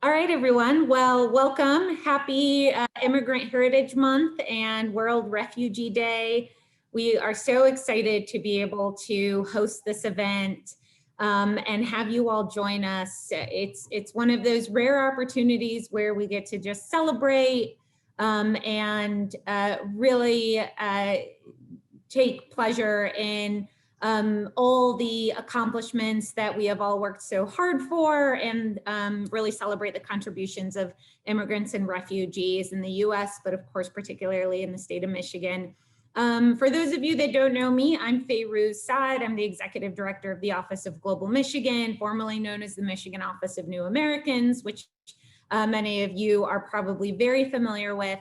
All right, everyone. Well, welcome. Happy Immigrant Heritage Month and World Refugee Day. We are so excited to be able to host this event and have you all join us. It's one of those rare opportunities where we get to just celebrate and really take pleasure in all the accomplishments that we have all worked so hard for, and really celebrate the contributions of immigrants and refugees in the US, but of course, particularly in the state of Michigan. For those of you that don't know me, I'm Fayrouz Saad. I'm the Executive Director of the Office of Global Michigan, formerly known as the Michigan Office of New Americans, which many of you are probably very familiar with.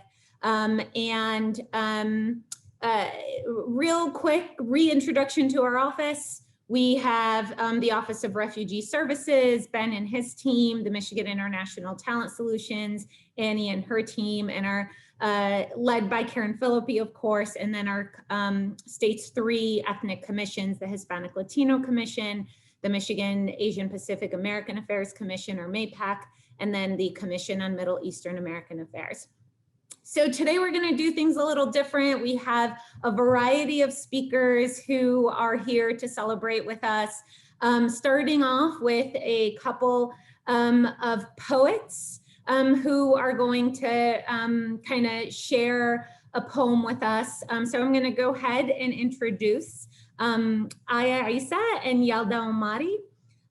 Real quick reintroduction to our office. We have the Office of Refugee Services, Ben and his team, the Michigan International Talent Solutions, Annie and her team, and are led by Karen Philippi, of course, and then our state's 3 ethnic commissions, the Hispanic Latino Commission, the Michigan Asian Pacific American Affairs Commission, or MAPAC, and then the Commission on Middle Eastern American Affairs. So today we're going to do things a little different. We have a variety of speakers who are here to celebrate with us, starting off with a couple of poets who are going to kind of share a poem with us. So I'm going to go ahead and introduce Ayah Issa and Yalda Omari.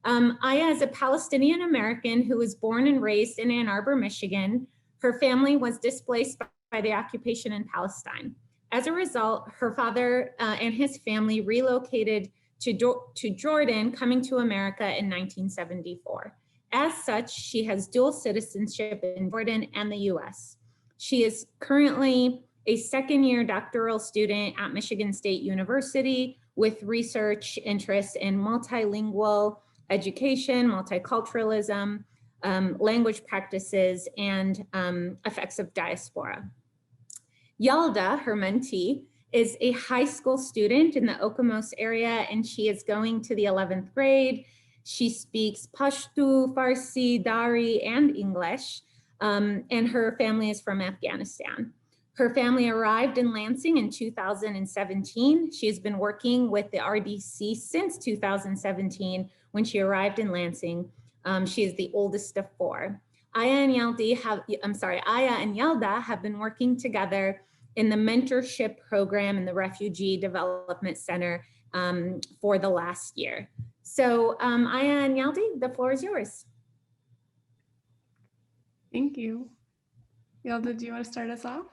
Ayah is a Palestinian American who was born and raised in Ann Arbor, Michigan. Her family was displaced by the occupation in Palestine. As a result, her father and his family relocated to Jordan, coming to America in 1974. As such, she has dual citizenship in Jordan and the US. She is currently a second-year doctoral student at Michigan State University with research interests in multilingual education, multiculturalism, language practices, and effects of diaspora. Yalda, her mentee, is a high school student in the Okemos area, and she is going to the 11th grade. She speaks Pashto, Farsi, Dari, and English, and her family is from Afghanistan. Her family arrived in Lansing in 2017. She has been working with the RDC since 2017 when she arrived in Lansing. She is the oldest of 4. Ayah and Yalda have been working together in the mentorship program in the Refugee Development Center for the last year. So Ayah and Yaldi, the floor is yours. Thank you. Yalda, do you want to start us off?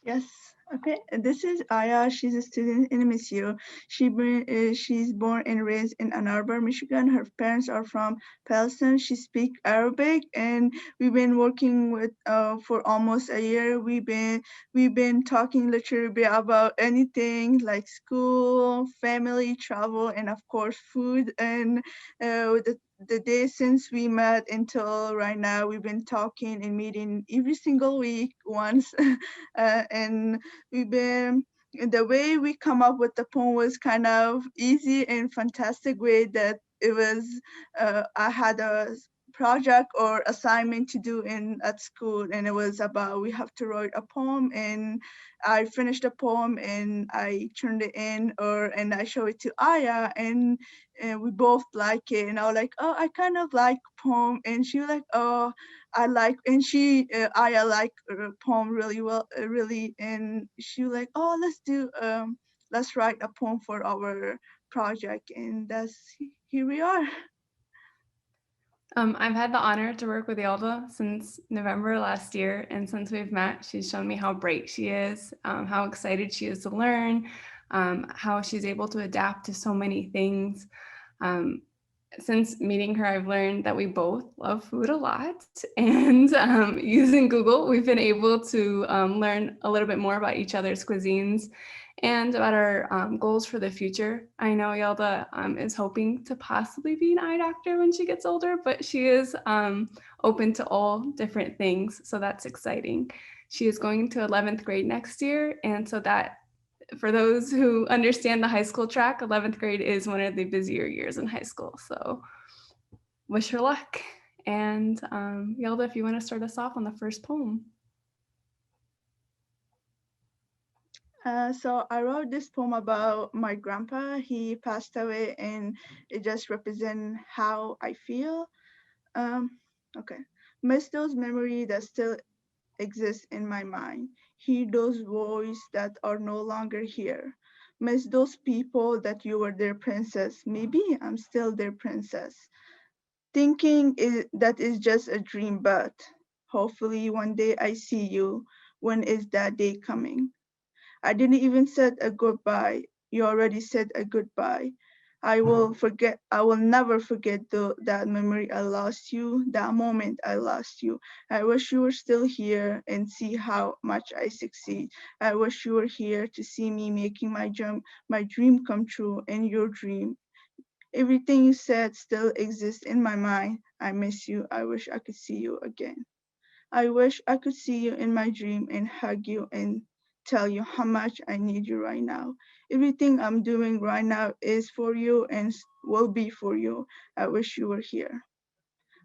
Yes. Okay. This is Ayah. She's a student in MSU. She's born and raised in Ann Arbor, Michigan. Her parents are from Palestine. She speaks Arabic, and we've been working with for almost a year. We've been talking literally about anything like school, family, travel, and of course food. And the day since we met until right now, we've been talking and meeting every single week once, and the way we come up with the poem was kind of easy and fantastic way that it was, I had a project or assignment to do at school, and it was about we have to write a poem, and I finished the poem and I turned it in, and I showed it to Ayah, and we both like it, and I was like, oh, I kind of like poem, and she was like, oh, I like, and Ayah liked poem really well, really, and she was like, oh, let's write a poem for our project, and here we are. I've had the honor to work with Yalda since November last year, and since we've met, she's shown me how bright she is, how excited she is to learn, how she's able to adapt to so many things. Since meeting her, I've learned that we both love food a lot, and using Google, we've been able to learn a little bit more about each other's cuisines and about our goals for the future. I know Yalda is hoping to possibly be an eye doctor when she gets older, but she is open to all different things, so that's exciting. She is going to 11th grade next year, and so that, for those who understand the high school track, 11th grade is one of the busier years in high school, so wish her luck. And Yelda, if you want to start us off on the first poem. So I wrote this poem about my grandpa. He passed away, and it just represents how I feel. Okay. Miss those memories that still exist in my mind. Hear those voices that are no longer here. Miss those people that you were their princess. Maybe I'm still their princess. Thinking that is just a dream, but hopefully one day I see you. When is that day coming? I didn't even said a goodbye. You already said a goodbye. I will never forget that memory I lost you, that moment I lost you. I wish you were still here and see how much I succeed. I wish you were here to see me making my dream come true and your dream. Everything you said still exists in my mind. I miss you. I wish I could see you again. I wish I could see you in my dream and hug you and tell you how much I need you right now. Everything I'm doing right now is for you and will be for you. I wish you were here.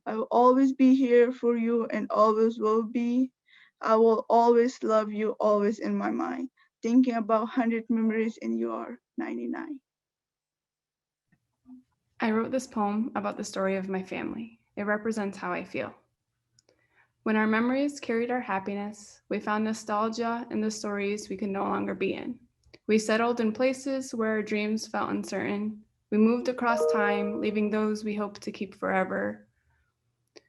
I will always be here for you and always will be. I will always love you, always in my mind. Thinking about 100 memories and you are 99. I wrote this poem about the story of my family. It represents how I feel. When our memories carried our happiness, we found nostalgia in the stories we could no longer be in. We settled in places where our dreams felt uncertain. We moved across time, leaving those we hoped to keep forever.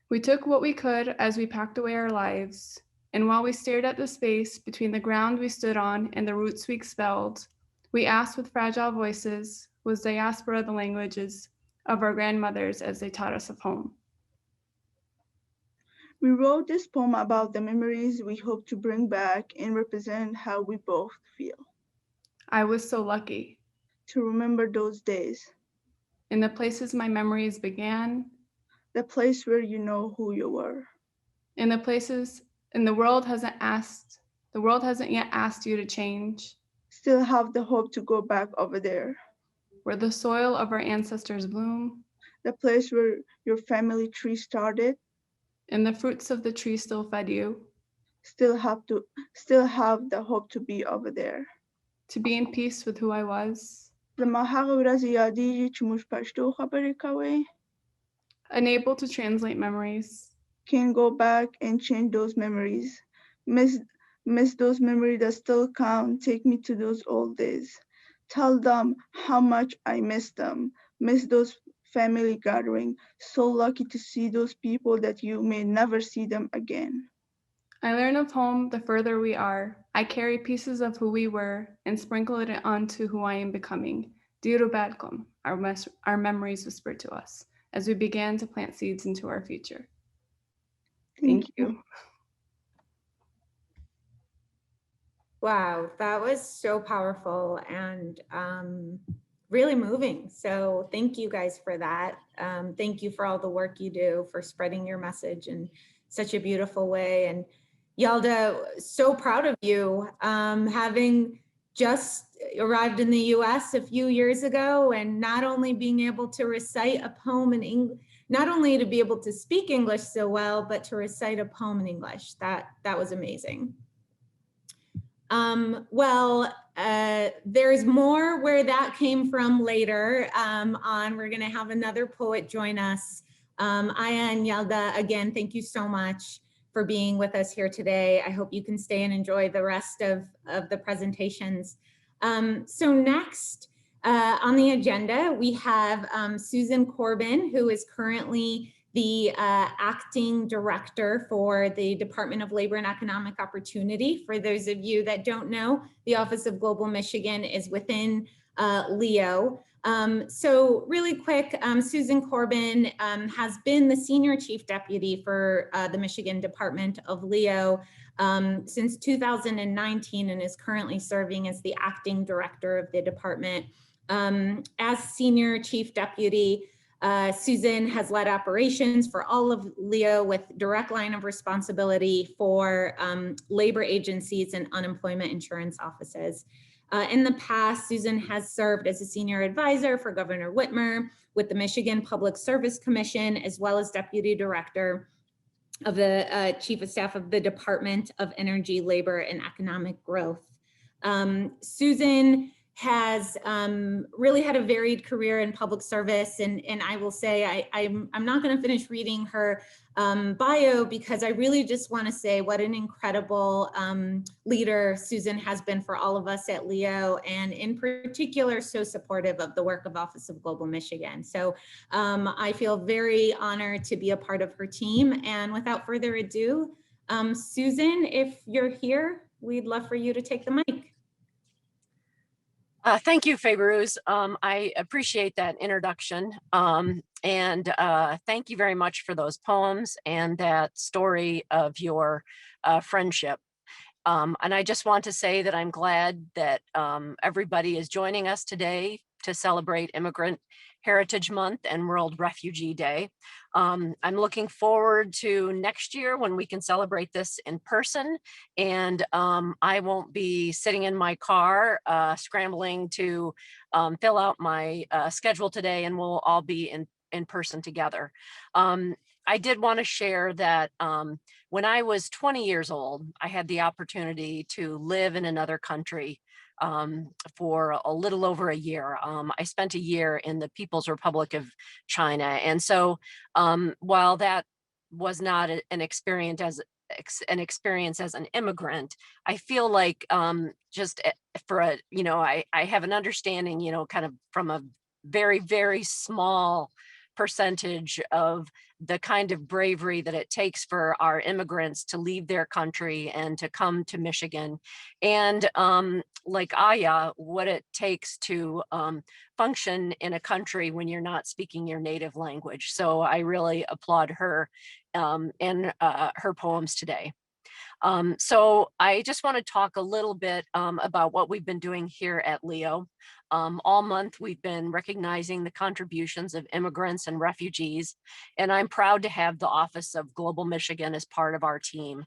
We took what we could as we packed away our lives, and while we stared at the space between the ground we stood on and the roots we expelled, we asked with fragile voices, was diaspora the languages of our grandmothers as they taught us of home? We wrote this poem about the memories we hope to bring back and represent how we both feel. I was so lucky. To remember those days. In the places my memories began. The place where you know who you were. In the places, and the world hasn't yet asked you to change. Still have the hope to go back over there. Where the soil of our ancestors bloom. The place where your family tree started. And the fruits of the tree still fed you. Still have the hope to be over there. To be in peace with who I was. Unable to translate memories. Can go back and change those memories. Miss those memories that still count. Take me to those old days. Tell them how much I miss them. Miss those family gathering. So lucky to see those people that you may never see them again. I learn of home the further we are. I carry pieces of who we were and sprinkle it onto who I am becoming. Diru Badkom, our memories whispered to us as we began to plant seeds into our future. Thank you. Wow, that was so powerful and really moving. So thank you guys for that. Thank you for all the work you do, for spreading your message in such a beautiful way. And Yelda, so proud of you, having just arrived in the US a few years ago and not only being able to recite a poem in English, not only to be able to speak English so well, but to recite a poem in English. That was amazing. There's more where that came from later on. We're gonna have another poet join us. Ayah and Yelda, again, thank you so much for being with us here today. I hope you can stay and enjoy the rest of the presentations. So next on the agenda, we have Susan Corbin, who is currently the acting director for the Department of Labor and Economic Opportunity. For those of you that don't know, the Office of Global Michigan is within LEO. So really quick, Susan Corbin has been the Senior Chief Deputy for the Michigan Department of LEO since 2019 and is currently serving as the acting director of the department. As Senior Chief Deputy, Susan has led operations for all of LEO with direct line of responsibility for labor agencies and unemployment insurance offices. In the past, Susan has served as a senior advisor for Governor Whitmer with the Michigan Public Service Commission, as well as deputy director of the chief of staff of the Department of Energy, Labor, and Economic Growth. Susan has really had a varied career in public service, and I will say I'm not going to finish reading her bio because I really just want to say what an incredible leader Susan has been for all of us at Leo, and in particular so supportive of the work of Office of Global Michigan. So I feel very honored to be a part of her team, and without further ado, Susan, if you're here, we'd love for you to take the mic. Thank you, Fayrouz. I appreciate that introduction. And thank you very much for those poems and that story of your friendship. And I just want to say that I'm glad that everybody is joining us today to celebrate Immigrant Heritage Month and World Refugee Day. I'm looking forward to next year when we can celebrate this in person, and I won't be sitting in my car scrambling to fill out my schedule today, and we'll all be in person together. I did want to share that when I was 20 years old, I had the opportunity to live in another country for a little over a year. I spent a year in the People's Republic of China. And so while that was not an experience as an immigrant, I feel like just for a, I have an understanding, kind of from a very, very small percentage of the kind of bravery that it takes for our immigrants to leave their country and to come to Michigan, and like Ayah, what it takes to function in a country when you're not speaking your native language. So I really applaud her and her poems today. So I just want to talk a little bit about what we've been doing here at Leo. All month, we've been recognizing the contributions of immigrants and refugees, and I'm proud to have the Office of Global Michigan as part of our team.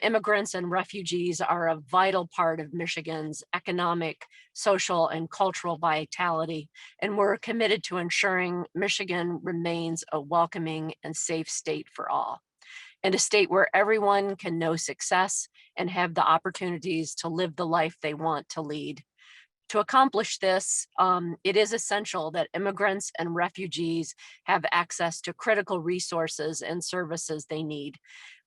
Immigrants and refugees are a vital part of Michigan's economic, social, and cultural vitality, and we're committed to ensuring Michigan remains a welcoming and safe state for all, and a state where everyone can know success and have the opportunities to live the life they want to lead. To accomplish this, it is essential that immigrants and refugees have access to critical resources and services they need.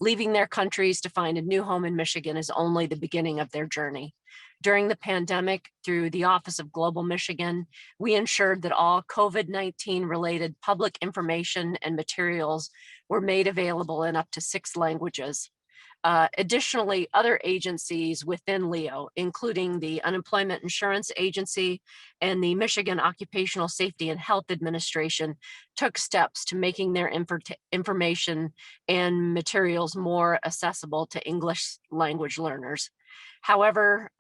Leaving their countries to find a new home in Michigan is only the beginning of their journey. During the pandemic, through the Office of Global Michigan, we ensured that all COVID-19 related public information and materials were made available in up to 6 languages. Additionally, other agencies within Leo, including the Unemployment Insurance Agency and the Michigan Occupational Safety and Health Administration, took steps to making their information and materials more accessible to English language learners. However,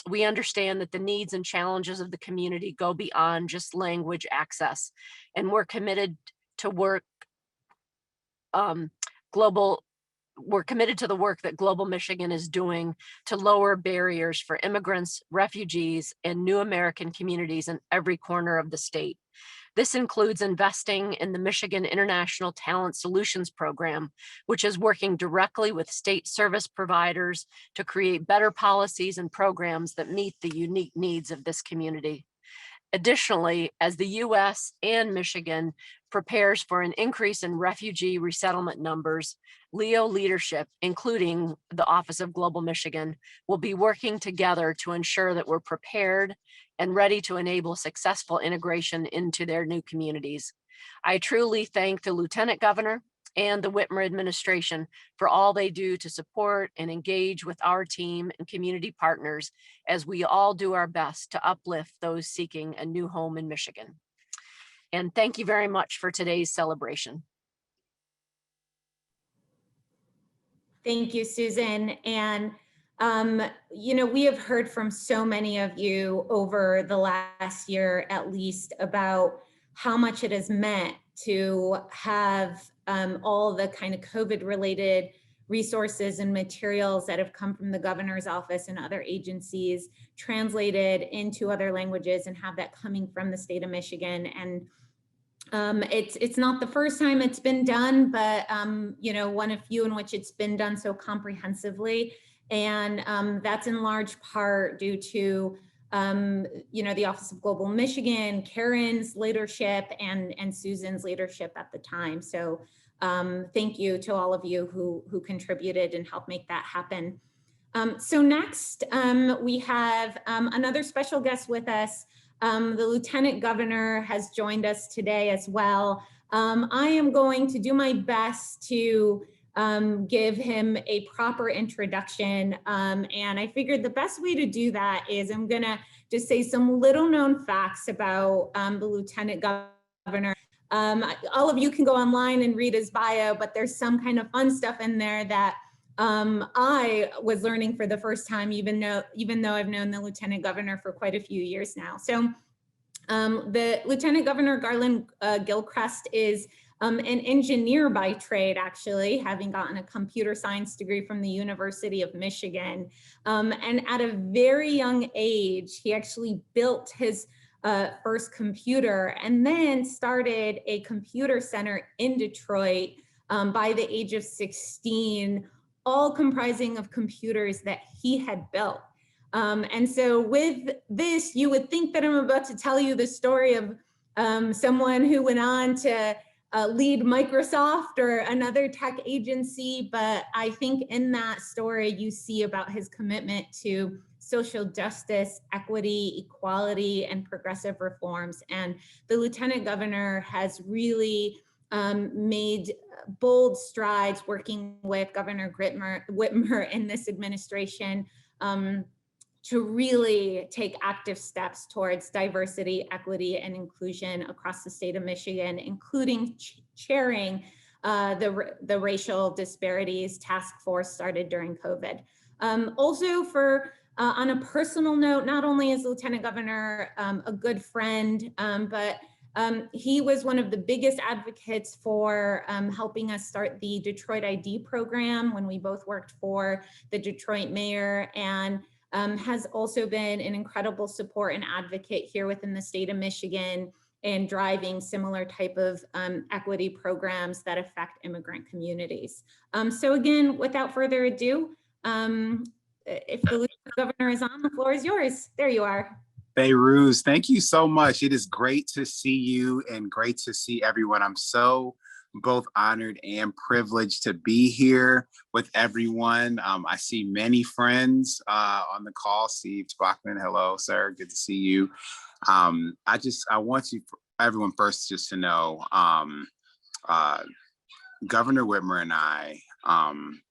we understand that the needs and challenges of the community go beyond just language access, and we're committed to we're committed to the work that Global Michigan is doing to lower barriers for immigrants, refugees, and new American communities in every corner of the state. This includes investing in the Michigan International Talent Solutions Program, which is working directly with state service providers to create better policies and programs that meet the unique needs of this community. Additionally, as the U.S. and Michigan prepares for an increase in refugee resettlement numbers, Leo leadership, including the Office of Global Michigan, will be working together to ensure that we're prepared and ready to enable successful integration into their new communities. I truly thank the Lieutenant Governor and the Whitmer administration for all they do to support and engage with our team and community partners as we all do our best to uplift those seeking a new home in Michigan. And thank you very much for today's celebration. Thank you, Susan. And we have heard from so many of you over the last year, at least, about how much it has meant to have all the kind of COVID-related resources and materials that have come from the governor's office and other agencies translated into other languages and have that coming from the state of Michigan. And it's not the first time it's been done, but one of few in which it's been done so comprehensively. And that's in large part due to the Office of Global Michigan, Karen's leadership, and Susan's leadership at the time. So thank you to all of you who contributed and helped make that happen. So next, we have another special guest with us. The Lieutenant Governor has joined us today as well. I am going to do my best to give him a proper introduction. And I figured the best way to do that is I'm gonna just say some little known facts about the Lieutenant Governor. All of you can go online and read his bio, but there's some kind of fun stuff in there that I was learning for the first time, even though I've known the Lieutenant Governor for quite a few years now. So the Lieutenant Governor Garlin Gilchrist is an engineer by trade, actually, having gotten a computer science degree from the University of Michigan. And at a very young age, he actually built his first computer and then started a computer center in Detroit by the age of 16, all comprising of computers that he had built. And so with this, you would think that I'm about to tell you the story of someone who went on to lead Microsoft or another tech agency, but I think in that story, you see about his commitment to social justice, equity, equality, and progressive reforms. And the Lieutenant Governor has really made bold strides working with Governor Whitmer in this administration to really take active steps towards diversity, equity, and inclusion across the state of Michigan, including chairing the racial disparities task force started during COVID. Also on a personal note, not only is Lieutenant Governor a good friend, but he was one of the biggest advocates for helping us start the Detroit ID program when we both worked for the Detroit mayor, and has also been an incredible support and advocate here within the state of Michigan and driving similar type of equity programs that affect immigrant communities. So again, without further ado, if the Lieutenant Governor is on, the floor is yours. There you are. Fayrouz, thank you so much. It is great to see you and great to see everyone. I'm so both honored and privileged to be here with everyone. I see many friends on the call. Steve Bachman, hello, sir. Good to see you. I want everyone first just to know, Governor Whitmer and I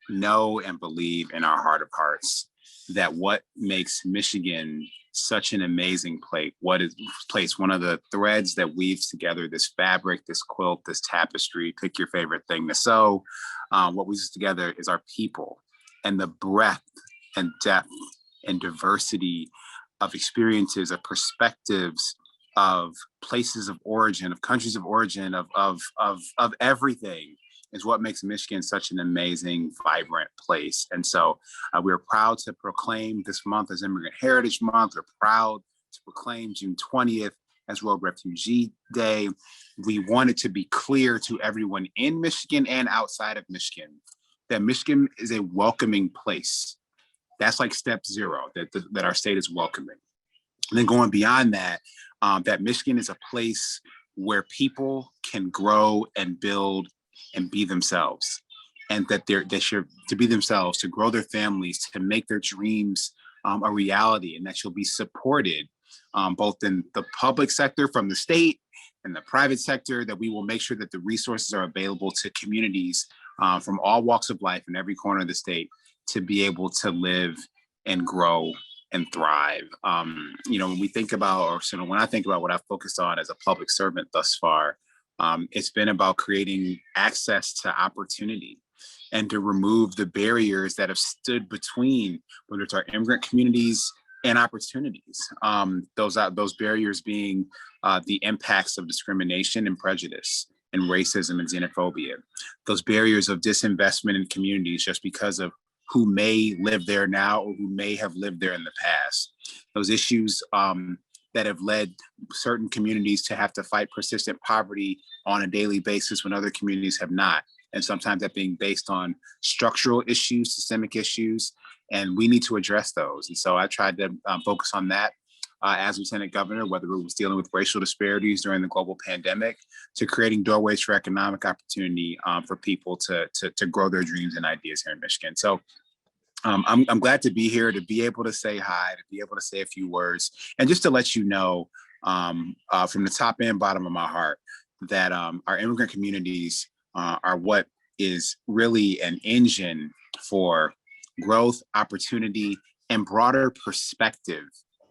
know and believe in our heart of hearts that what makes Michigan such an amazing place, one of the threads that weaves together this fabric, this quilt, this tapestry, pick your favorite thing to sew. What weaves together is our people and the breadth and depth and diversity of experiences, of perspectives, of places of origin, of countries of origin, of everything is what makes Michigan such an amazing, vibrant place. And so we're proud to proclaim this month as Immigrant Heritage Month. We're proud to proclaim June 20th as World Refugee Day. We wanted to be clear to everyone in Michigan and outside of Michigan that Michigan is a welcoming place. That's like step zero, that our state is welcoming. And then going beyond that, that Michigan is a place where people can grow and build and be themselves, and that they should to be themselves, to grow their families, to make their dreams a reality, and that you'll be supported both in the public sector from the state and the private sector, that we will make sure that the resources are available to communities from all walks of life in every corner of the state to be able to live and grow and thrive. When we think about, when I think about what I've focused on as a public servant thus far, it's been about creating access to opportunity and to remove the barriers that have stood between, whether it's our immigrant communities and opportunities. Those barriers being the impacts of discrimination and prejudice, and racism and xenophobia, those barriers of disinvestment in communities just because of who may live there now or who may have lived there in the past, those issues that have led certain communities to have to fight persistent poverty on a daily basis when other communities have not. And sometimes that being based on structural issues, systemic issues, and we need to address those. And so I tried to focus on that as Lieutenant Governor, whether it was dealing with racial disparities during the global pandemic, to creating doorways for economic opportunity for people to grow their dreams and ideas here in Michigan. So I'm glad to be here, to be able to say hi, to be able to say a few words, and just to let you know from the top and bottom of my heart that our immigrant communities are what is really an engine for growth, opportunity, and broader perspective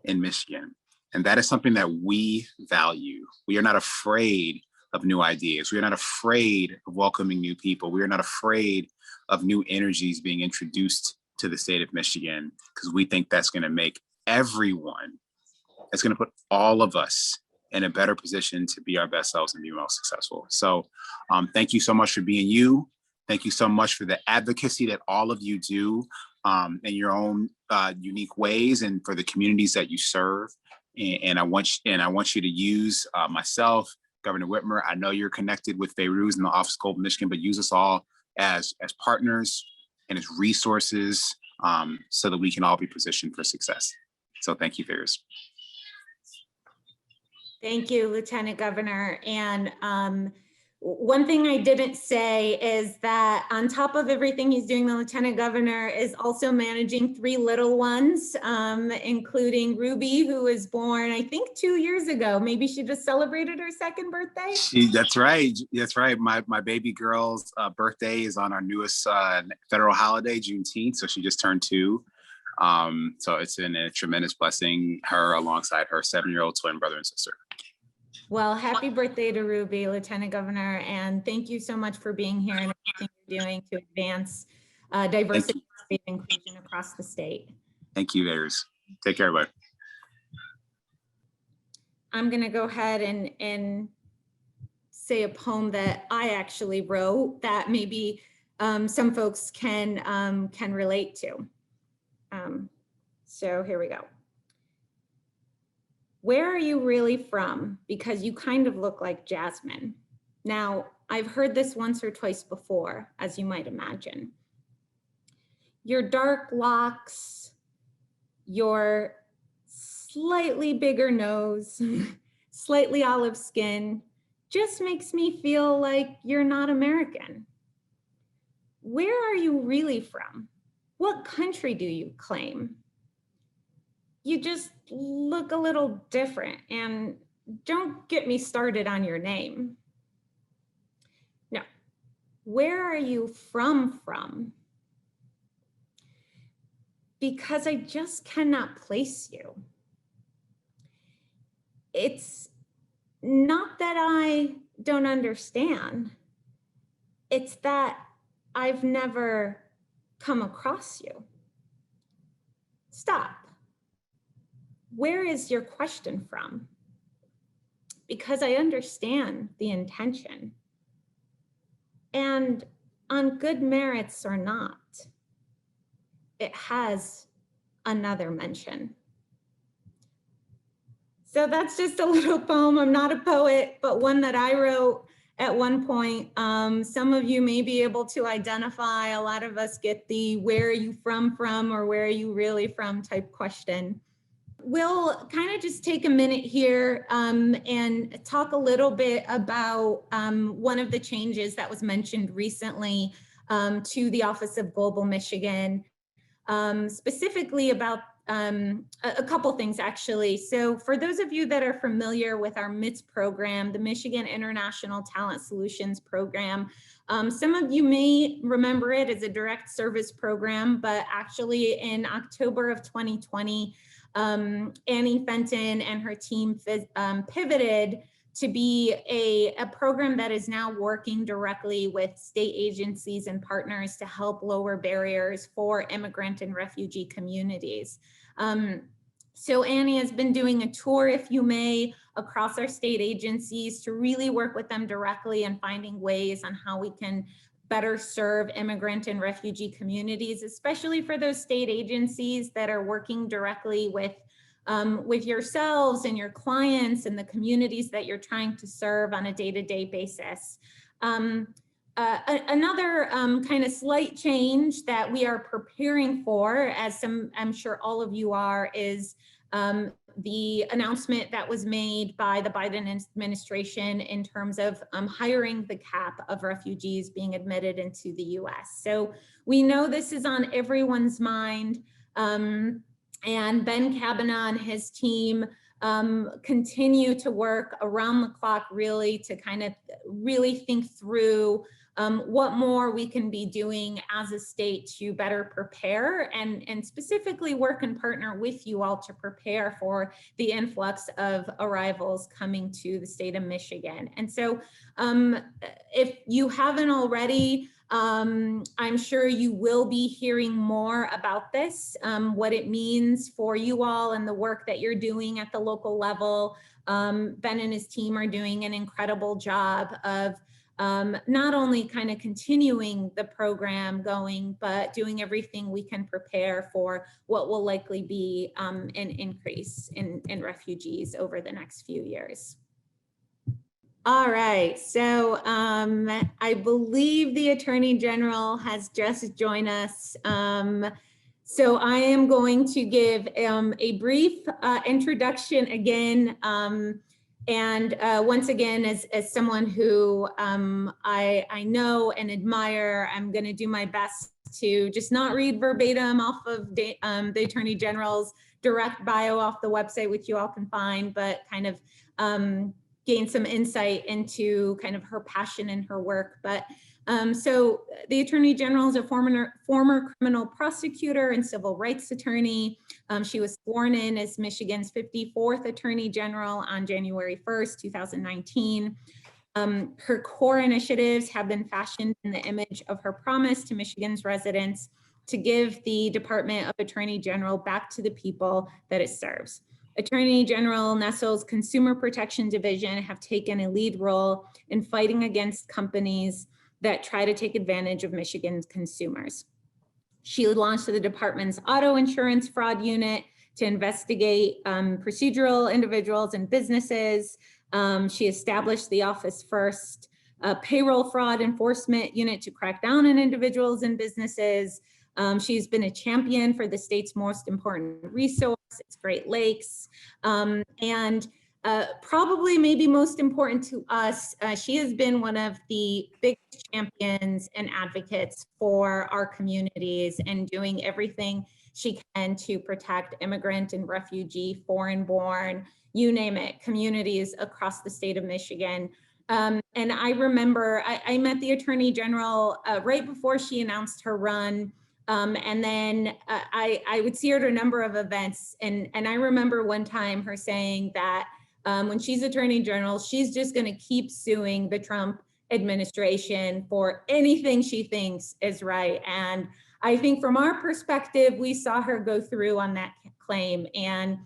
in Michigan. And that is something that we value. We are not afraid of new ideas. We are not afraid of welcoming new people. We are not afraid of new energies being introduced to the state of Michigan, because we think that's going to make everyone, it's going to put all of us in a better position to be our best selves and be most successful. So thank you so much for being you. Thank you so much for the advocacy that all of you do in your own unique ways and for the communities that you serve. And I want you to use myself, Governor Whitmer. I know you're connected with Fayrouz and the Office of Global Michigan, but use us all as partners and as resources so that we can all be positioned for success. So thank you, Fayrouz. Thank you, Lieutenant Governor. And one thing I didn't say is that on top of everything he's doing, the Lieutenant Governor is also managing 3 little ones, including Ruby, who was born, I think 2 years ago. Maybe she just celebrated her 2nd birthday. That's right. That's right. My baby girl's birthday is on our newest federal holiday, Juneteenth. So she just turned 2. So it's been a tremendous blessing, her alongside her 7-year-old twin brother and sister. Well, happy birthday to Ruby, Lieutenant Governor, and thank you so much for being here and everything you're doing to advance diversity and inclusion across the state. Thank you, Fayrouz. Take care, everybody. I'm going to go ahead and say a poem that I actually wrote that maybe some folks can relate to. So here we go. Where are you really from? Because you kind of look like Jasmine. Now, I've heard this once or twice before, as you might imagine. Your dark locks, your slightly bigger nose, slightly olive skin, just makes me feel like you're not American. Where are you really from? What country do you claim? You just look a little different, and don't get me started on your name. No, where are you from? Because I just cannot place you. It's not that I don't understand. It's that I've never come across you. Stop. Where is your question from? Because I understand the intention. And on good merits or not, it has another mention. So that's just a little poem. I'm not a poet, but one that I wrote at one point. Some of you may be able to identify. A lot of us get the where are you from or where are you really from type question. We'll kind of just take a minute here and talk a little bit about one of the changes that was mentioned recently to the Office of Global Michigan, specifically about a couple things actually. So for those of you that are familiar with our MITS program, the Michigan International Talent Solutions Program, some of you may remember it as a direct service program, but actually in October of 2020, Annie Fenton and her team pivoted to be a program that is now working directly with state agencies and partners to help lower barriers for immigrant and refugee communities. So Annie has been doing a tour, if you may, across our state agencies to really work with them directly and finding ways on how we can better serve immigrant and refugee communities, especially for those state agencies that are working directly with yourselves and your clients and the communities that you're trying to serve on a day-to-day basis. Another kind of slight change that we are preparing for, as I'm sure all of you are, is the announcement that was made by the Biden administration in terms of hiring the cap of refugees being admitted into the US. So we know this is on everyone's mind, and Ben Kavanaugh and his team continue to work around the clock really to kind of really think through what more we can be doing as a state to better prepare and specifically work and partner with you all to prepare for the influx of arrivals coming to the state of Michigan. And so if you haven't already, I'm sure you will be hearing more about this, what it means for you all and the work that you're doing at the local level. Ben and his team are doing an incredible job of not only kind of continuing the program going, but doing everything we can prepare for what will likely be an increase in refugees over the next few years. All right, so I believe the Attorney General has just joined us. So I am going to give a brief introduction again. And once again, as someone who I know and admire, I'm going to do my best to just not read verbatim off of the Attorney General's direct bio off the website, which you all can find, but kind of gain some insight into kind of her passion and her work. But so the Attorney General is a former criminal prosecutor and civil rights attorney. She was sworn in as Michigan's 54th Attorney General on January 1st, 2019. Her core initiatives have been fashioned in the image of her promise to Michigan's residents to give the Department of Attorney General back to the people that it serves. Attorney General Nessel's Consumer Protection Division have taken a lead role in fighting against companies that try to take advantage of Michigan's consumers. She launched the department's auto insurance fraud unit to investigate procedural individuals and businesses. She established the office first payroll fraud enforcement unit to crack down on individuals and businesses. She's been a champion for the state's most important resource, its Great Lakes. And probably maybe most important to us, she has been one of the biggest champions and advocates for our communities and doing everything she can to protect immigrant and refugee, foreign-born, you name it, communities across the state of Michigan. And I remember I met the Attorney General right before she announced her run. And then I would see her at a number of events. And I remember one time her saying that when she's Attorney General, she's just going to keep suing the Trump administration for anything she thinks is right. And I think from our perspective, we saw her go through on that claim. And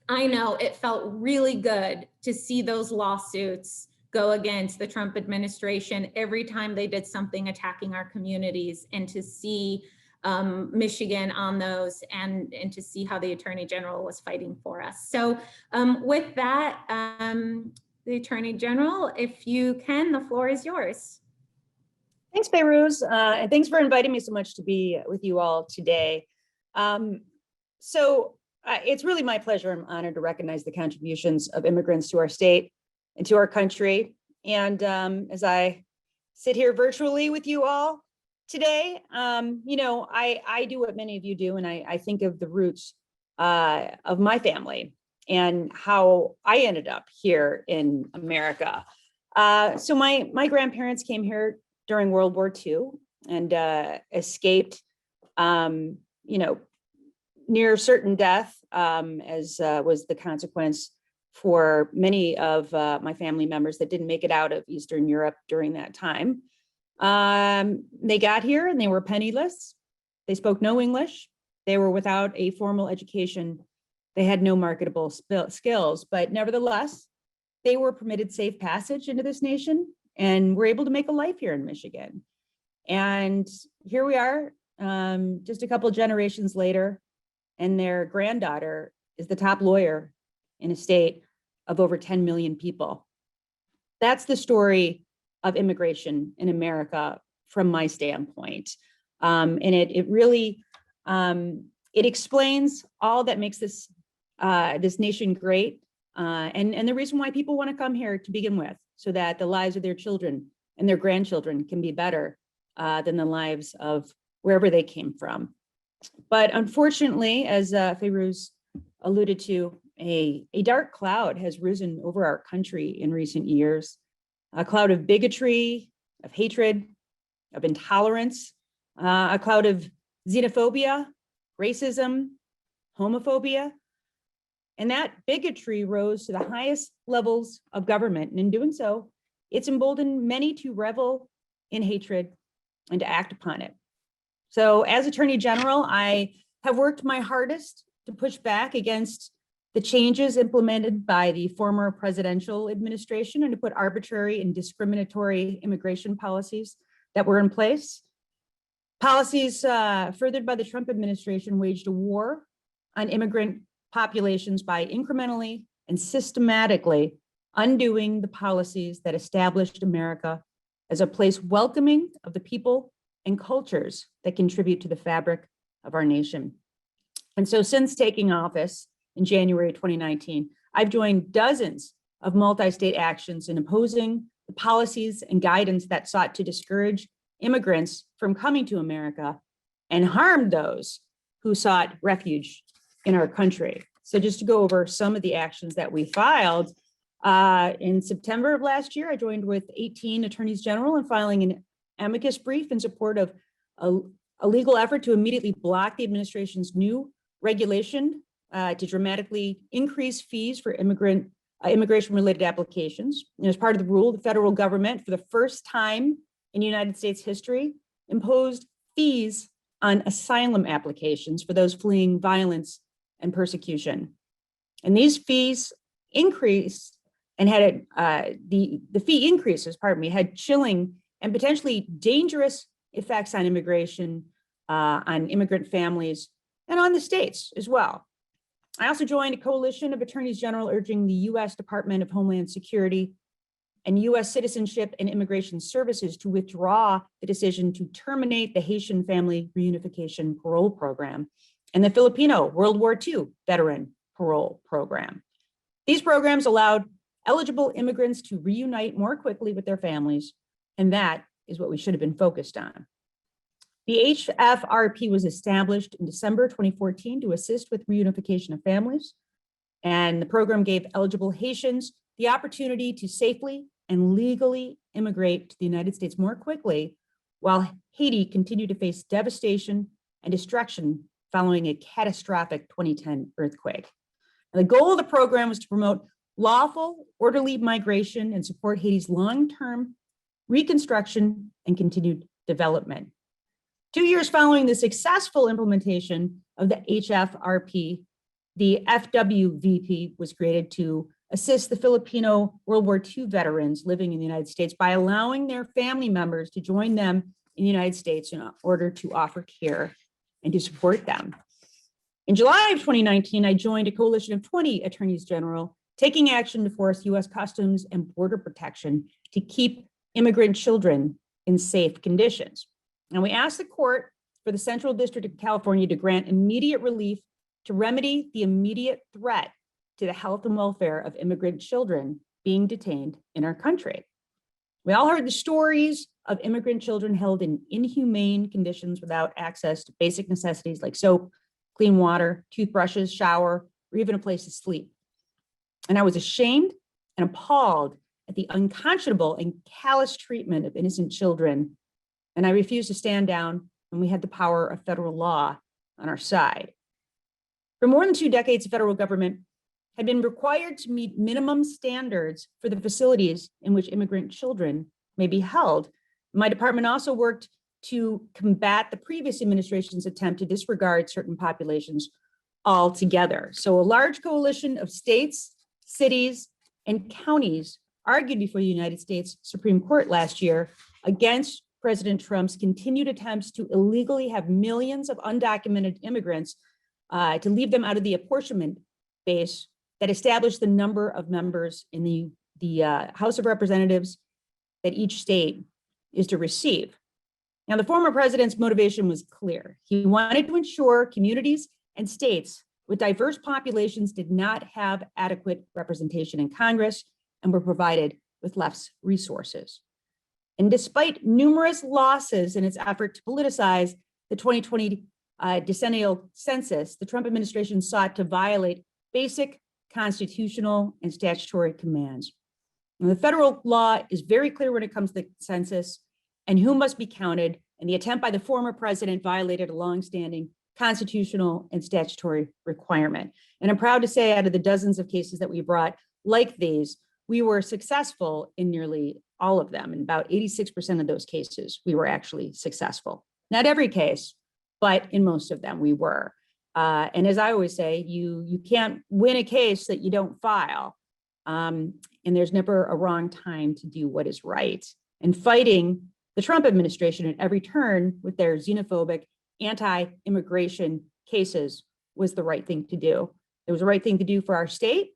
I know it felt really good to see those lawsuits go against the Trump administration every time they did something attacking our communities, and to see Michigan on those and to see how the Attorney General was fighting for us. So with that, the Attorney General, if you can, the floor is yours. Thanks, Fayrouz, and thanks for inviting me so much to be with you all today. It's really my pleasure and honor to recognize the contributions of immigrants to our state and to our country. And as I sit here virtually with you all today, I do what many of you do, and I think of the roots of my family and how I ended up here in America. So my grandparents came here during World War II and escaped, near certain death, as was the consequence for many of my family members that didn't make it out of Eastern Europe during that time. They got here and they were penniless. They spoke no English. They were without a formal education. They had no marketable skills, but nevertheless, they were permitted safe passage into this nation and were able to make a life here in Michigan. And here we are, just a couple generations later, and their granddaughter is the top lawyer in a state of over 10 million people. That's the story of immigration in America from my standpoint. And it really, it explains all that makes this, this nation great, and the reason why people want to come here to begin with, so that the lives of their children and their grandchildren can be better than the lives of wherever they came from. But unfortunately, as Fayrouz alluded to, a dark cloud has risen over our country in recent years, a cloud of bigotry, of hatred, of intolerance, a cloud of xenophobia, racism, homophobia. And that bigotry rose to the highest levels of government. And in doing so, it's emboldened many to revel in hatred and to act upon it. So as Attorney General, I have worked my hardest to push back against the changes implemented by the former presidential administration and to put arbitrary and discriminatory immigration policies that were in place. Policies furthered by the Trump administration waged a war on immigrant populations by incrementally and systematically undoing the policies that established America as a place welcoming of the people and cultures that contribute to the fabric of our nation. And so since taking office in January 2019, I've joined dozens of multi-state actions in opposing the policies and guidance that sought to discourage immigrants from coming to America and harmed those who sought refuge in our country. So just to go over some of the actions that we filed, in September of last year, I joined with 18 attorneys general in filing an amicus brief in support of a legal effort to immediately block the administration's new regulation to dramatically increase fees for immigration-related applications. And as part of the rule, the federal government, for the first time in United States history, imposed fees on asylum applications for those fleeing violence and persecution. And these fees increased and had the fee increases, pardon me, had chilling and potentially dangerous effects on immigration, on immigrant families, and on the states as well. I also joined a coalition of attorneys general urging the U.S. Department of Homeland Security and U.S. Citizenship and Immigration Services to withdraw the decision to terminate the Haitian Family Reunification Parole Program and the Filipino World War II Veteran Parole Program. These programs allowed eligible immigrants to reunite more quickly with their families, and that is what we should have been focused on. The HFRP was established in December 2014 to assist with reunification of families, and the program gave eligible Haitians the opportunity to safely and legally immigrate to the United States more quickly, while Haiti continued to face devastation and destruction following a catastrophic 2010 earthquake. And the goal of the program was to promote lawful, orderly migration and support Haiti's long-term reconstruction and continued development. 2 years following the successful implementation of the HFRP, the FWVP was created to assist the Filipino World War II veterans living in the United States by allowing their family members to join them in the United States in order to offer care and to support them. In July of 2019, I joined a coalition of 20 attorneys general taking action to force U.S. Customs and Border Protection to keep immigrant children in safe conditions. And we asked the court for the Central District of California to grant immediate relief to remedy the immediate threat to the health and welfare of immigrant children being detained in our country. We all heard the stories of immigrant children held in inhumane conditions without access to basic necessities like soap, clean water, toothbrushes, shower, or even a place to sleep. And I was ashamed and appalled at the unconscionable and callous treatment of innocent children. And I refused to stand down when we had the power of federal law on our side. For more than 2 decades, the federal government had been required to meet minimum standards for the facilities in which immigrant children may be held. My department also worked to combat the previous administration's attempt to disregard certain populations altogether. So a large coalition of states, cities, and counties argued before the United States Supreme Court last year against President Trump's continued attempts to illegally have millions of undocumented immigrants to leave them out of the apportionment base that established the number of members in the House of Representatives that each state is to receive. Now, the former president's motivation was clear. He wanted to ensure communities and states with diverse populations did not have adequate representation in Congress and were provided with less resources. And despite numerous losses in its effort to politicize the 2020 decennial census, the Trump administration sought to violate basic constitutional and statutory commands. And the federal law is very clear when it comes to the census and who must be counted, and the attempt by the former president violated a longstanding constitutional and statutory requirement. And I'm proud to say, out of the dozens of cases that we brought like these, we were successful in nearly all of them. In about 86% of those cases, we were actually successful. Not every case, but in most of them we were. And as I always say, you can't win a case that you don't file. And there's never a wrong time to do what is right. And fighting the Trump administration at every turn with their xenophobic, anti-immigration cases was the right thing to do. It was the right thing to do for our state.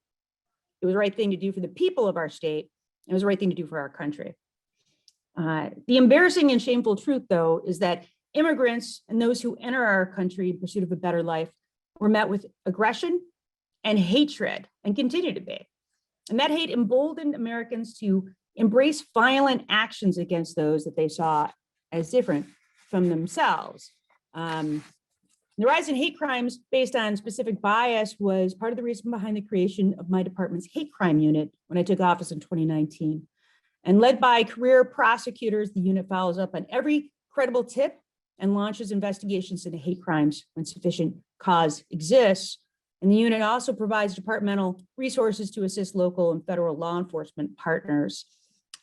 It was the right thing to do for the people of our state. It was the right thing to do for our country. The embarrassing and shameful truth, though, is that immigrants and those who enter our country in pursuit of a better life were met with aggression and hatred, and continue to be. And that hate emboldened Americans to embrace violent actions against those that they saw as different from themselves. The rise in hate crimes based on specific bias was part of the reason behind the creation of my department's hate crime unit when I took office in 2019. And led by career prosecutors, the unit follows up on every credible tip and launches investigations into hate crimes when sufficient cause exists. And the unit also provides departmental resources to assist local and federal law enforcement partners.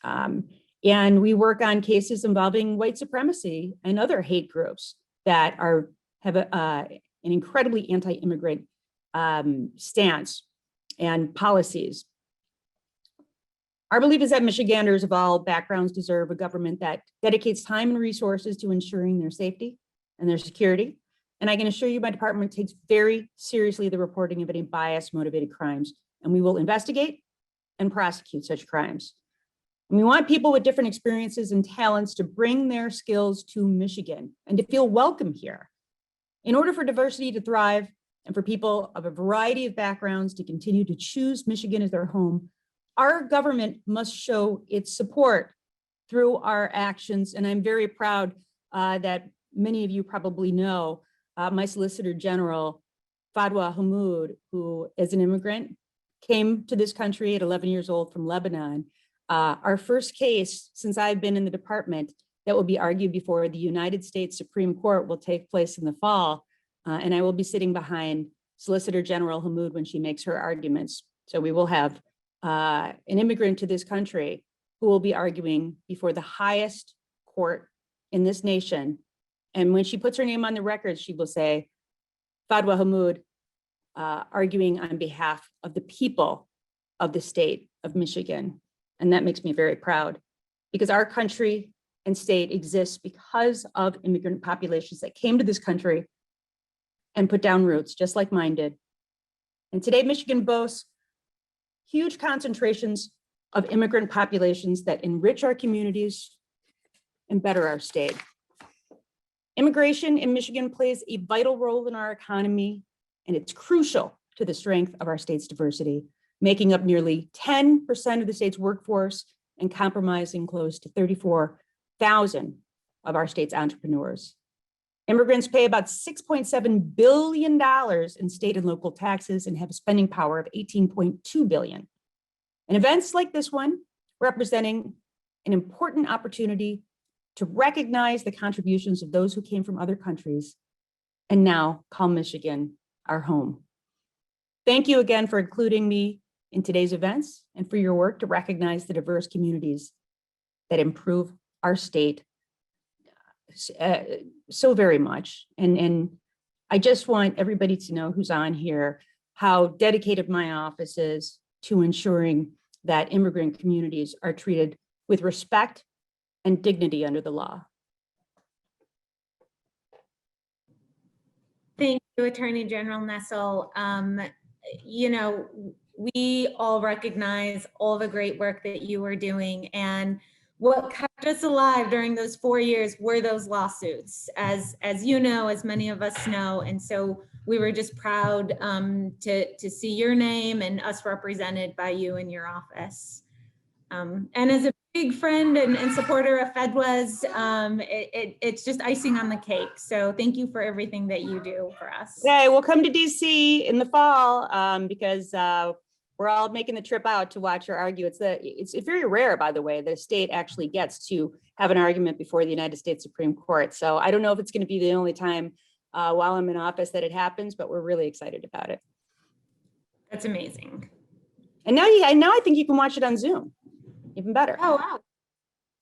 And we work on cases involving white supremacy and other hate groups that have an incredibly anti-immigrant stance and policies. Our belief is that Michiganders of all backgrounds deserve a government that dedicates time and resources to ensuring their safety and their security. And I can assure you my department takes very seriously the reporting of any bias-motivated crimes, and we will investigate and prosecute such crimes. And we want people with different experiences and talents to bring their skills to Michigan and to feel welcome here. In order for diversity to thrive and for people of a variety of backgrounds to continue to choose Michigan as their home, our government must show its support through our actions. And I'm very proud that many of you probably know my Solicitor General, Fadwa Hammoud, who is an immigrant, came to this country at 11 years old from Lebanon. Our first case since I've been in the department that will be argued before the United States Supreme Court will take place in the fall. And I will be sitting behind Solicitor General Hammoud when she makes her arguments. So we will have an immigrant to this country who will be arguing before the highest court in this nation. And when she puts her name on the record, she will say, Fadwa Hammoud, arguing on behalf of the people of the state of Michigan. And that makes me very proud because our country and state exists because of immigrant populations that came to this country and put down roots, just like mine did. And today, Michigan boasts huge concentrations of immigrant populations that enrich our communities and better our state. Immigration in Michigan plays a vital role in our economy, and it's crucial to the strength of our state's diversity, making up nearly 10% of the state's workforce and comprising close to 34,000 of our state's entrepreneurs. Immigrants pay about $6.7 billion in state and local taxes and have a spending power of $18.2 billion. And events like this one, representing an important opportunity to recognize the contributions of those who came from other countries and now call Michigan our home. Thank you again for including me in today's events and for your work to recognize the diverse communities that improve our state so very much. And I just want everybody to know who's on here, how dedicated my office is to ensuring that immigrant communities are treated with respect and dignity under the law. Thank you, Attorney General Nessel. You know, we all recognize all the great work that you were doing, and what kept us alive during those 4 years were those lawsuits, as you know, as many of us know. And so we were just proud to see your name and us represented by you in your office. And as a big friend and supporter of FEDWA's, it's just icing on the cake. So thank you for everything that you do for us. Okay, we'll come to DC in the fall because we're all making the trip out to watch her argue. It's very rare, by the way, that a state actually gets to have an argument before the United States Supreme Court. So I don't know if it's going to be the only time while I'm in office that it happens, but we're really excited about it. That's amazing. And now I think you can watch it on Zoom. Even better. Oh, wow.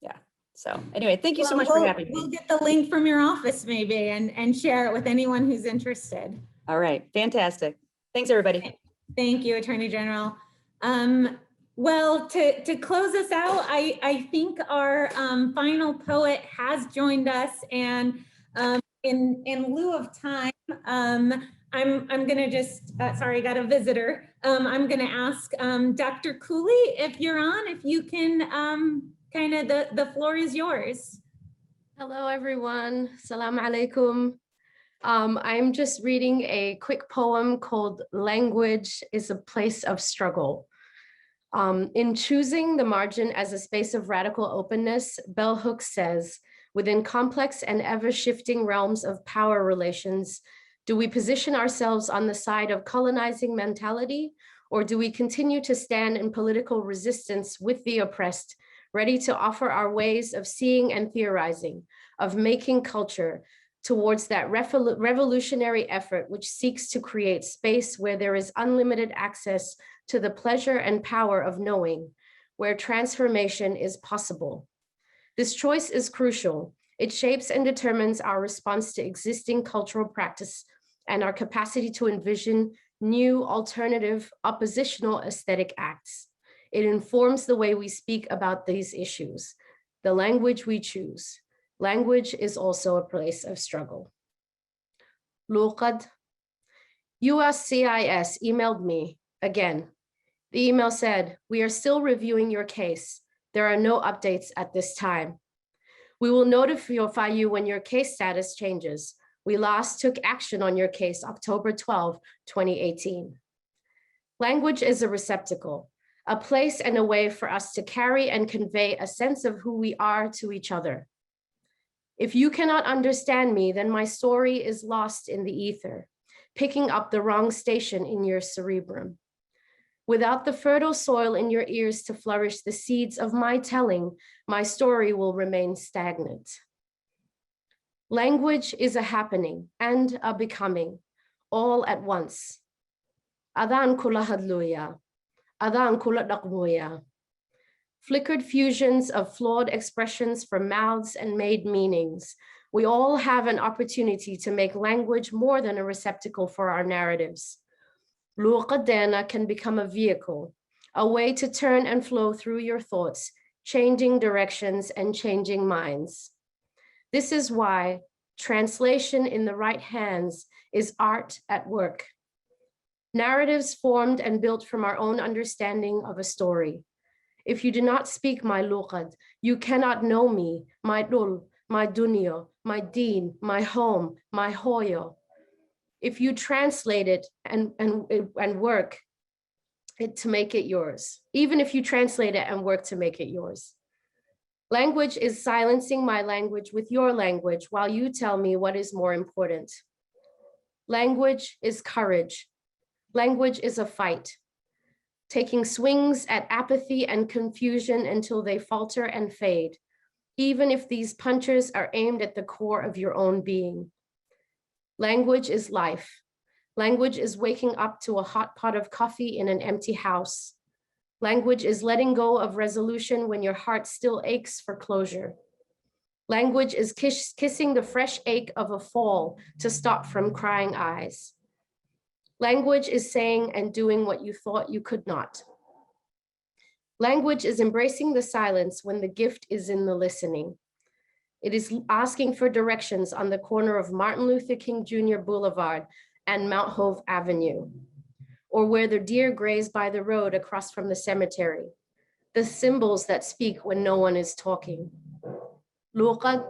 Yeah. So anyway, thank you so much for having me. We'll get the link from your office maybe and share it with anyone who's interested. All right. Fantastic. Thanks, everybody. Thank you, Attorney General. Well, to close us out, I think our final poet has joined us, and in lieu of time, I'm gonna just, sorry, I got a visitor. I'm gonna ask Dr. Cooley, if you're on, if you can, the floor is yours. Hello, everyone. Salam alaikum. I'm just reading a quick poem called Language is a Place of Struggle. In choosing the margin as a space of radical openness, Bell Hooks says, within complex and ever-shifting realms of power relations, do we position ourselves on the side of colonizing mentality, or do we continue to stand in political resistance with the oppressed, ready to offer our ways of seeing and theorizing, of making culture towards that revolutionary effort which seeks to create space where there is unlimited access to the pleasure and power of knowing, where transformation is possible? This choice is crucial. It shapes and determines our response to existing cultural practice and our capacity to envision new, alternative, oppositional aesthetic acts. It informs the way we speak about these issues, the language we choose. Language is also a place of struggle. Luqad, USCIS emailed me again. The email said, we are still reviewing your case. There are no updates at this time. We will notify you when your case status changes. We last took action on your case October 12, 2018. Language is a receptacle, a place and a way for us to carry and convey a sense of who we are to each other. If you cannot understand me, then my story is lost in the ether, picking up the wrong station in your cerebrum. Without the fertile soil in your ears to flourish the seeds of my telling, my story will remain stagnant. Language is a happening and a becoming, all at once. Adan kula hadluya, adan kula daqmuya. Flickered fusions of flawed expressions from mouths and made meanings. We all have an opportunity to make language more than a receptacle for our narratives. Luqadana can become a vehicle, a way to turn and flow through your thoughts, changing directions and changing minds. This is why translation in the right hands is art at work. Narratives formed and built from our own understanding of a story. If you do not speak my luqad, you cannot know me, my dul, my dunya, my deen, my home, my hoyo. If you translate it and work it to make it yours, even if you translate it and work to make it yours. Language is silencing my language with your language while you tell me what is more important. Language is courage. Language is a fight, taking swings at apathy and confusion until they falter and fade, even if these punches are aimed at the core of your own being. Language is life. Language is waking up to a hot pot of coffee in an empty house. Language is letting go of resolution when your heart still aches for closure. Language is kissing the fresh ache of a fall to stop from crying eyes. Language is saying and doing what you thought you could not. Language is embracing the silence when the gift is in the listening. It is asking for directions on the corner of Martin Luther King Jr. Boulevard and Mount Hope Avenue, or where the deer graze by the road across from the cemetery, the symbols that speak when no one is talking. Luqad,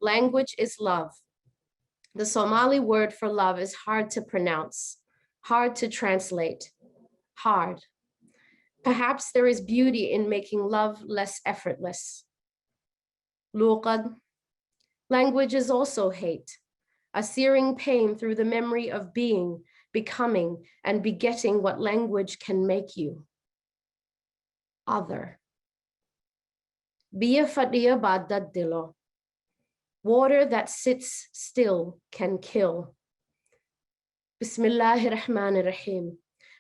language is love. The Somali word for love is hard to pronounce, hard to translate, hard. Perhaps there is beauty in making love less effortless. Luqad, language is also hate, a searing pain through the memory of being, becoming, and begetting what language can make you. Other. Biya fadiya badad dilo. Water that sits still can kill. Bismillahir Rahmanir Rahim.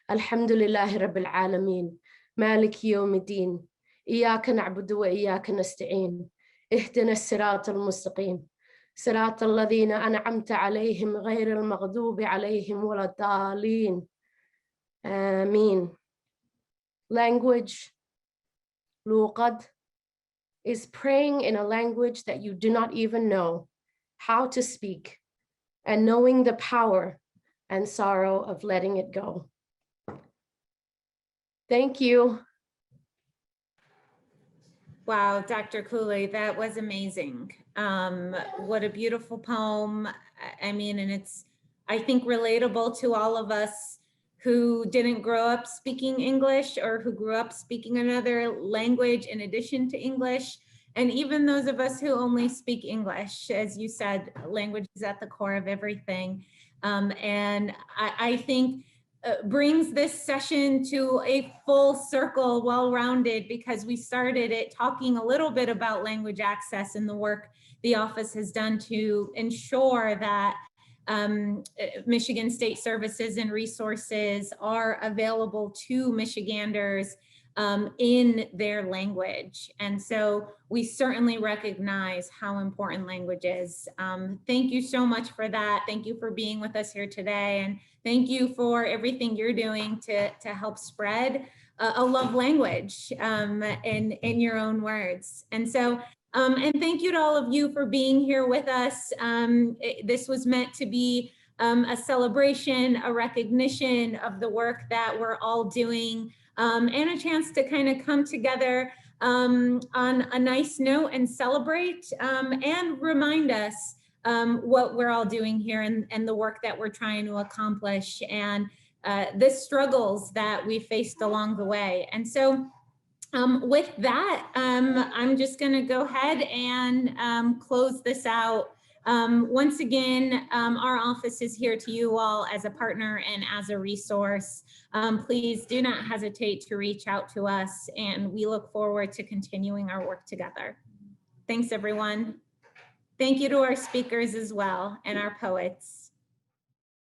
Alhamdulillahi Rabbil Alameen. Malik Yawmiddin. Iyaka na'budu wa iyaka nasta'in. Ihdina as-sirata al-mustaqim. Sirata alladhina an'amta alayhim ghayra al-maghdubi alayhim wala ad-dallin. Ameen. Language, luqad, is praying in a language that you do not even know how to speak, and knowing the power and sorrow of letting it go. Thank you. Wow, Dr. Cooley, that was amazing. What a beautiful poem. I mean, and it's, I think, relatable to all of us who didn't grow up speaking English or who grew up speaking another language in addition to English. And even those of us who only speak English, as you said, language is at the core of everything. And I think brings this session to a full circle, well-rounded, because we started it talking a little bit about language access and the work the office has done to ensure that Michigan State services and resources are available to Michiganders in their language. And so we certainly recognize how important language is. Thank you so much for that. Thank you for being with us here today. And thank you for everything you're doing to help spread a love language in your own words. And so, and thank you to all of you for being here with us. This was meant to be a celebration, a recognition of the work that we're all doing, and a chance to kind of come together on a nice note and celebrate and remind us what we're all doing here and the work that we're trying to accomplish and the struggles that we faced along the way. And so with that, I'm just going to go ahead and close this out. Once again, our office is here to you all as a partner and as a resource. Please do not hesitate to reach out to us, and we look forward to continuing our work together. Thanks, everyone. Thank you to our speakers as well and our poets.